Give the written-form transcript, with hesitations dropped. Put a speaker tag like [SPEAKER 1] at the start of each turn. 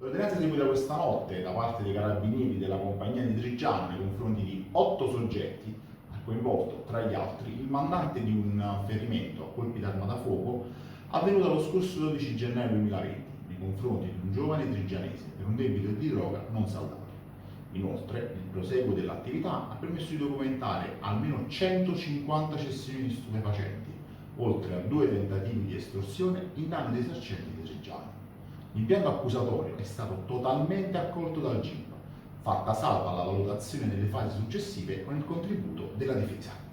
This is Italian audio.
[SPEAKER 1] L'ordinanza eseguita questa notte da parte dei carabinieri della compagnia di Trigiano nei confronti di 8 soggetti ha coinvolto, tra gli altri, il mandante di un ferimento a colpi d'arma da fuoco avvenuto lo scorso 12 gennaio 2020 nei confronti di un giovane trigianese per un debito di droga non saldato. Inoltre, il proseguo dell'attività ha permesso di documentare almeno 150 cessioni di stupefacenti, oltre a 2 tentativi di estorsione in danno dei esercenti di Trigiano. L'impianto accusatorio è stato totalmente accolto dal GIP, fatta salva la valutazione nelle fasi successive con il contributo della difesa.